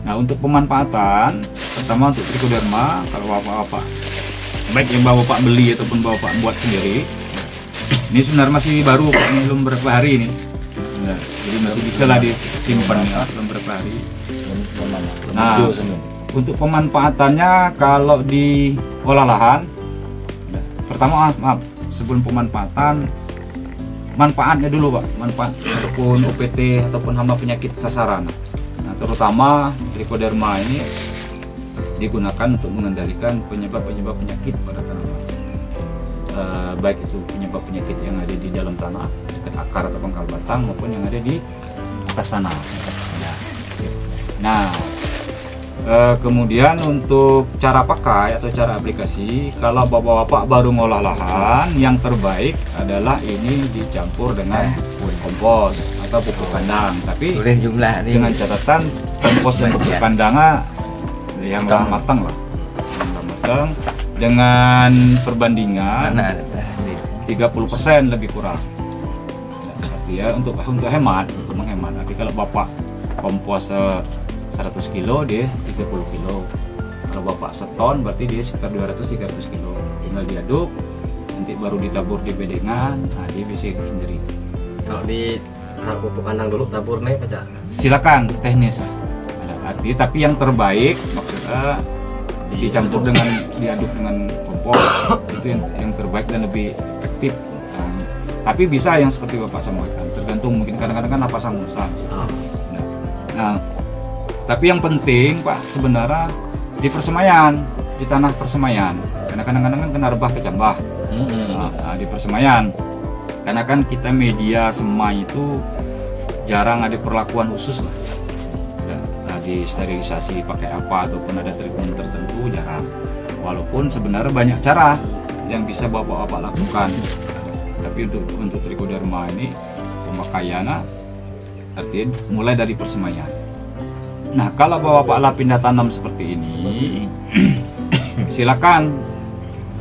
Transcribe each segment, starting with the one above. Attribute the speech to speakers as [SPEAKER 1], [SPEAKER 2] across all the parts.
[SPEAKER 1] Nah, untuk pemanfaatan, pertama untuk trichoderma, kalau bapak-bapak baik yang bapak beli ataupun bapak buat sendiri, ini sebenarnya masih baru, belum berapa hari ini. Nah, jadi masih bisa lah disimpan ya, belum berapa hari. Nah, untuk pemanfaatannya kalau di olah lahan, pertama maaf sebelum pemanfaatan, manfaatnya dulu Pak, manfaat ataupun UPT ataupun hama penyakit sasaran. Nah, terutama trichoderma ini digunakan untuk mengendalikan penyebab-penyebab penyakit pada tanaman. Baik itu penyebab penyakit yang ada di dalam tanah, dekat akar atau pangkal batang, maupun yang ada di atas tanah. Nah, kemudian untuk cara pakai atau cara aplikasi, kalau bapak-bapak baru ngolah lahan, yang terbaik adalah ini dicampur dengan kompos atau pupuk kandang. Tapi dengan catatan kompos dan pupuk kandangnya yang matang lah, dengan perbandingan 30% lebih kurang. Ya, untuk hemat, untuk menghemat. Tapi kalau bapak kompos 100 kilo, dia 30 kilo. Kalau bapak seton, berarti dia sekitar 200-300 kilo. Tinggal diaduk, nanti baru ditabur di bedengan, nah dia bisa hidup sendiri.
[SPEAKER 2] Kalau di pupuk kandang dulu tabur nih aja.
[SPEAKER 1] Silakan, teknis. Tapi yang terbaik maksudnya dicampur dengan diaduk dengan kompos, itu yang terbaik dan lebih efektif. Tapi bisa yang seperti bapak sampaikan, tergantung, mungkin kadang-kadang kan napas besar. Nah, tapi yang penting Pak sebenarnya di persemaian, di tanah persemaian, karena kadang-kadang kan kena rebah kecambah. Nah, di persemaian, karena kan kita media semai itu jarang ada perlakuan khusus lah. Di sterilisasi pakai apa ataupun ada treatment tertentu jarang. Walaupun sebenarnya banyak cara yang bisa bapak-bapak lakukan. Tapi untuk trichoderma ini pemakaiannya artinya mulai dari persemaian. Nah, kalau bapak-bapak pindah tanam seperti ini, silakan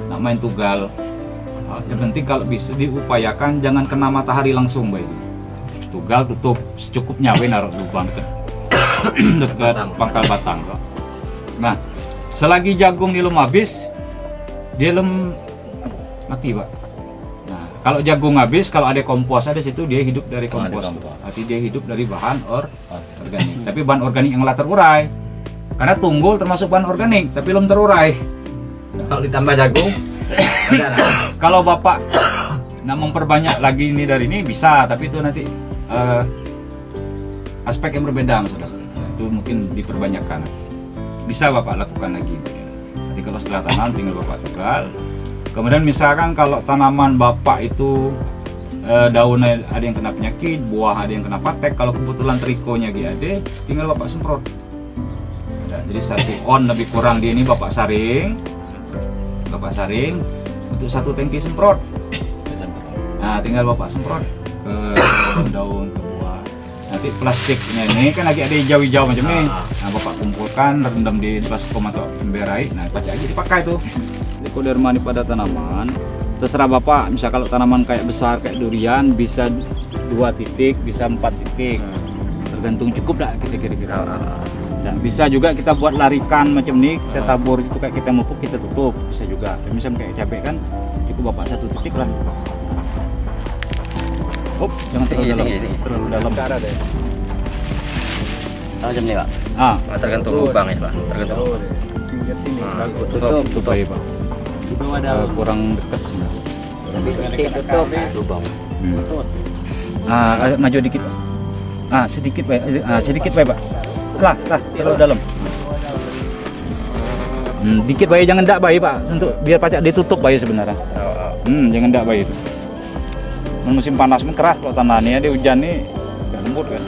[SPEAKER 1] nak main tugal. Yang penting kalau bisa diupayakan jangan kena matahari langsung, baik. Tugal tutup secukupnya, naruh lubang dekat pangkal batang. Nah, selagi jagung belum habis, dia belum mati, Pak. Nah, kalau jagung habis, kalau ada kompos ada situ, dia hidup dari kompos. Arti dia hidup dari bahan organik. Tapi bahan organik yang telah terurai. Karena tunggul termasuk bahan organik, tapi belum terurai.
[SPEAKER 2] Kalau ditambah jagung,
[SPEAKER 1] kalau bapak nak memperbanyak lagi ini dari ini bisa, tapi itu nanti aspek yang berbeda, maksudnya. Itu mungkin diperbanyakkan, bisa bapak lakukan lagi. Nanti kalau setelah tanam tinggal bapak tugal. Kemudian misalkan kalau tanaman bapak itu daunnya ada yang kena penyakit, buah ada yang kena patek, kalau kebetulan trikonya GAD, tinggal bapak semprot. Jadi 1 on lebih kurang di ini bapak saring untuk 1 tangki semprot. Nah, tinggal bapak semprot ke daun, ke buah. Nanti plastiknya ini kan lagi ada hijau-hijau macam ini. Nah, bapak kumpulkan, rendam di baskom atau ember air. Nah, pakai aja dipakai tuh. Trichoderma ini pada tanaman, terserah bapak. Misal kalau tanaman kayak besar kayak durian bisa 2 titik, bisa 4 titik. Tergantung cukup dah kita kira-kira. Dan bisa juga kita buat larikan macam ini, kita tabur itu kayak kita mupuk, kita tutup, bisa juga. Misalnya kayak cabai kan cukup bapak 1 titik lah. Jangan terlalu dalam.
[SPEAKER 2] Macam ni Pak. Tergantung lubang ya Pak. Tergantung.
[SPEAKER 1] Tutup aja Pak. Kurang dekat sebenarnya.
[SPEAKER 2] Tutup lubang.
[SPEAKER 1] Maju dikit Pak. Sedikit Pak. Sedikit Pak. Lah, terlalu dalam. Dikit bayi, jangan dak bayi Pak. Untuk biar pacak ditutup bayi sebenarnya. Jangan dak bayi itu. Musim panas pun keras kalau tanahnya, dia hujan nih lembut kan.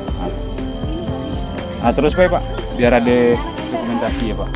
[SPEAKER 1] Terus Pak, biar ada dokumentasi ya Pak.